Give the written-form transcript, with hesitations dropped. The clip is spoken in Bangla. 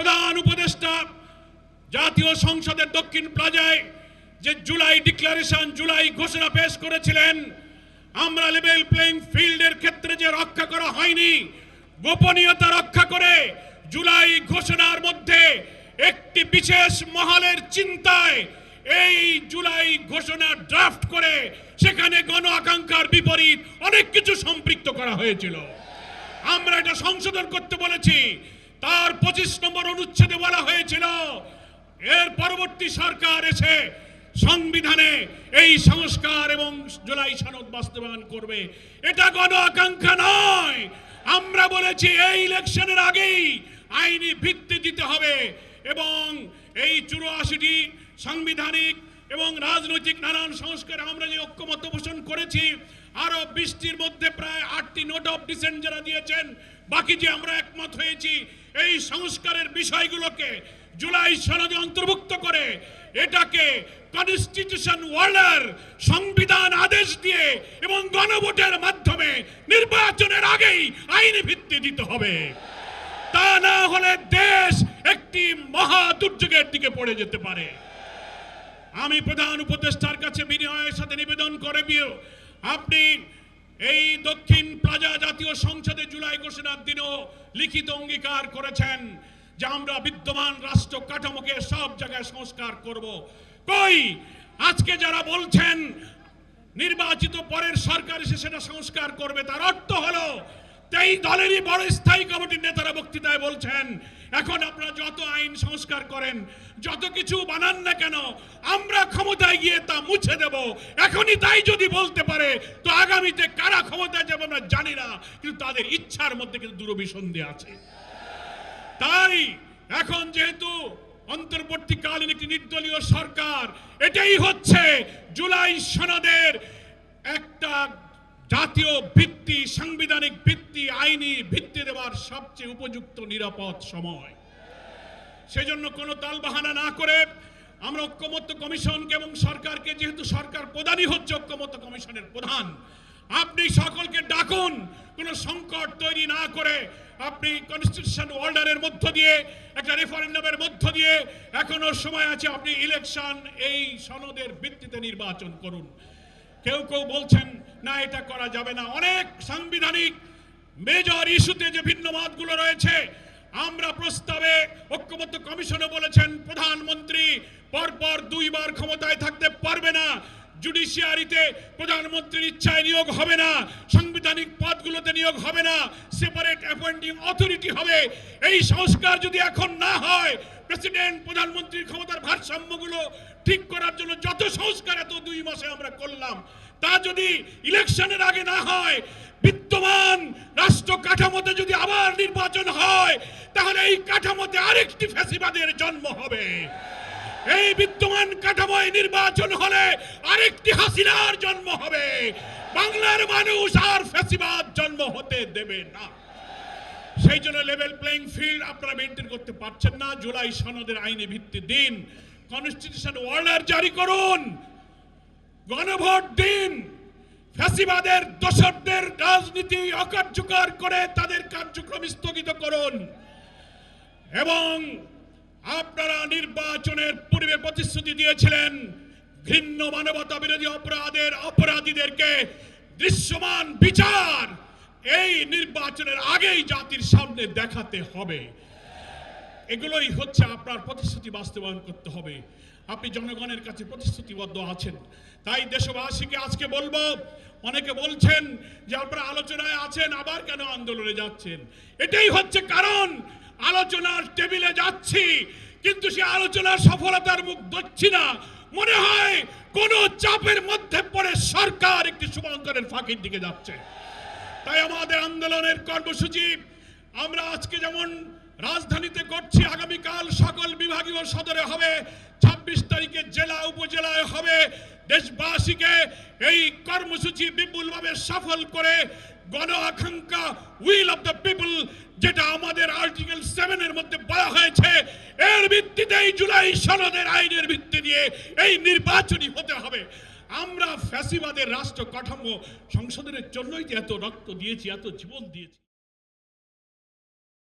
প্রধান উপদেষ্টা জাতীয় সংসদের দক্ষিণ প্লাজায় যে জুলাই ডিক্লারেশন, জুলাই ঘোষণা পেশ করেছিলেন, আমরা লেভেল প্লেইং ফিল্ডের ক্ষেত্রে যে রক্ষা করা হয়নি, গোপনীয়তা রক্ষা করে জুলাই ঘোষণার মধ্যে একটি বিশেষ মহলের চিন্তায় এই জুলাই ঘোষণা ড্রাফট করে সেখানে গণ আকাঙ্ক্ষার বিপরীত অনেক কিছু সম্পৃক্ত করা হয়েছিল। আমরা এটা সংশোধন করতে বলেছি। তার 25 নম্বর অনুচ্ছেদে বলা হয়েছিল এর পরবর্তী সরকার এসে সংবিধানে এই সংস্কার এবং জুলাই সনদ বাস্তবায়ন করবে। এটা গণ আকাঙ্ক্ষা নয়। আমরা বলেছি এই ইলেকশনের আগেই আইনি ভিত্তি দিতে হবে এবং এই 84টি সাংবিধানিক এবং রাজনৈতিক নানান সংস্কারে আমরা যে ঐক্যমত্য পোষণ করেছি, আরো 20টির মধ্যে প্রায় 8টি নোট অফ ডিসেন্ট যারা দিয়েছেন, বাকি যে আমরা একমত হয়েছি এই সংস্কারের বিষয়গুলোকে জুলাই সনদে অন্তর্ভুক্ত করে এটাকে কনস্টিটিউশন ওয়ার্ল্ডার সংবিধান আদেশ দিয়ে এবং গণভোটের মাধ্যমে নির্বাচনের আগেই আইনি ভিত্তি দিতে হবে। তা না হলে দেশ একটি মহা দুর্যোগের দিকে পড়ে যেতে পারে। আমি প্রধান উপদেষ্টার কাছে বিনয়ের সাথে নিবেদন করে আপনি এই দক্ষিণ প্লাজা জাতীয় সংসদে জুলাই ঘোষণার দিনও লিখিত অঙ্গীকার করেছেন যে আমরা বিদ্যমান রাষ্ট্র কাঠামোকে সব জায়গায় সংস্কার করব। কই আজকে যারা বলছেন নির্বাচিত পরের সরকার এসে সেটা সংস্কার করবে, তার অর্থ হলো এই দলেরই বড় স্থায়ী কমিটির নেতারা বক্তৃতায় বলছেন এখন আপনারা যত আইন সংস্কার করেন, যত কিছু বানান না কেন, আমরা ক্ষমতায় গিয়ে তা মুছে দেব। এখনই তাই যদি বলতে পারে তো আগামীতে কারা ক্ষমতায় যাবে আমরা জানি না, কিন্তু তাদের ইচ্ছার মধ্যে কিন্তু দুরভিসন্ধি আছে। তাই এখন যেহেতু অন্তর্বর্তীকালীন একটি নির্দলীয় সরকার, এটাই হচ্ছে জুলাই সনদের একটা জাতীয় ভিত্তি, সাংবিধানিক ভিত্তি, আইনি ভিত্তি দেওয়ার সবচেয়ে উপযুক্ত নিরাপদ সময়। সেজন্য কোনো তালবাহানা না করে আমরা ঐক্যমত্য কমিশনকে এবং সরকারকে, যেহেতু সরকার প্রধানই হচ্ছে ঐক্যমত্য কমিশনের প্রধান, আপনি সকলকে ডাকুন। কোনো সংকট তৈরি না করে আপনি কনস্টিটিউশন অর্ডারের মধ্য দিয়ে, একটা রেফারেন্ডামের মধ্য দিয়ে, এখনো সময় আছে, আপনি ইলেকশন এই সনদের ভিত্তিতে নির্বাচন করুন। কেউ কেউ বলছেন না এটা করা যাবে না। অনেক সাংবিধানিক মেজর ইস্যুতে যে ভিন্ন মতগুলো রয়েছে, আমরা প্রস্তাবে ঐক্যমত্য কমিশনে বলেছেন প্রধানমন্ত্রী পরপর 2 বার ক্ষমতায় থাকতে পারবে না, জুডিশিয়ারিতে প্রধানমন্ত্রীর ইচ্ছায় নিয়োগ হবে না, সাংবিধানিক পদগুলোতে নিয়োগ হবে না, সেপারেট অ্যাপয়েন্টিং অথরিটি হবে। এই সংস্কার যদি এখন না হয়, প্রেসিডেন্ট প্রধানমন্ত্রীর ক্ষমতার ভারসাম্যগুলো ঠিক করার জন্য যত সংস্কার এত 2 মাসে আমরা করলাম, তা যদি ইলেকশনের আগে না হয়, বিদ্যমান রাষ্ট্র কাঠামোতে যদি আবার নির্বাচন হয়, তাহলে এই কাঠামোতে আরেকটি ফ্যাসিবাদের জন্ম হবে। এই বিদ্যমান কাঠামোয় নির্বাচন হলে আরেকটি হাসিনার জন্ম হবে। বাংলার মানুষ আর ফ্যাসিবাদ জন্ম হতে দেবে না। সেই জন্য লেভেল প্লেইং ফিল্ড আপনারা মেনটেন করতে পারছেন না। জুলাই সনদের আইনি ভিত্তি দিন, কনস্টিটিউশন অর্ডার জারি করুন, গণভোট দিন, ফ্যাসিবাদের দোসরদের রাজনীতি অকার্যকর করে তাদের কার্যক্রম স্থগিত করুন এবং আপনারা নির্বাচনের পূর্বে প্রতিশ্রুতি দিয়েছিলেন ঘৃণ্য মানবতা বিরোধী অপরাধীদেরকে দৃশ্যমান বিচার এই নির্বাচনের আগেই জাতির সামনে দেখাতে হবে। এগুলোই হচ্ছে আপনার প্রতিশ্রুতি বাস্তবায়ন করতে হবে। আপনি জনগণের কাছে প্রতিশ্রুতিবদ্ধ আছেন। তাই দেশবাসীকে আজকে বলবো, অনেকে বলছেন যে আপনারা আলোচনায় আছেন, আবার কেন আন্দোলনে যাচ্ছেন? এটাই হচ্ছে কারণ। আলোচনার টেবিলে যাচ্ছি, কিন্তু সে আলোচনার সফলতার মুখ দেখছি না। মনে হয় কোন চাপের মধ্যে পড়ে সরকার একটি শুভঙ্করের ফাঁকির দিকে যাচ্ছে। তাই আমাদের আন্দোলনের কর্মসূচি আমরা আজকে যেমন রাজধানীতে করছি, আগামীকাল সকল বিভাগীয় সদরে হবে, 26 তারিখে জেলা উপজেলায় হবে। দেশবাসীকে এই কর্মসূচি বিপুলভাবে সফল করে গণ আকাঙ্ক্ষা, উইল অফ দ্য পিপল, যেটা আমাদের আর্টিকেল 7 এর মধ্যে বলা হয়েছে, এর ভিত্তিতেই জুলাই সনদের আইনের ভিত্তি দিয়ে এই নির্বাচনই হতে হবে। আমরা ফ্যাসিবাদের রাষ্ট্র কাঠামো সংশোধনের জন্যই এত রক্ত দিয়েছি, এত জীবন দিয়েছি।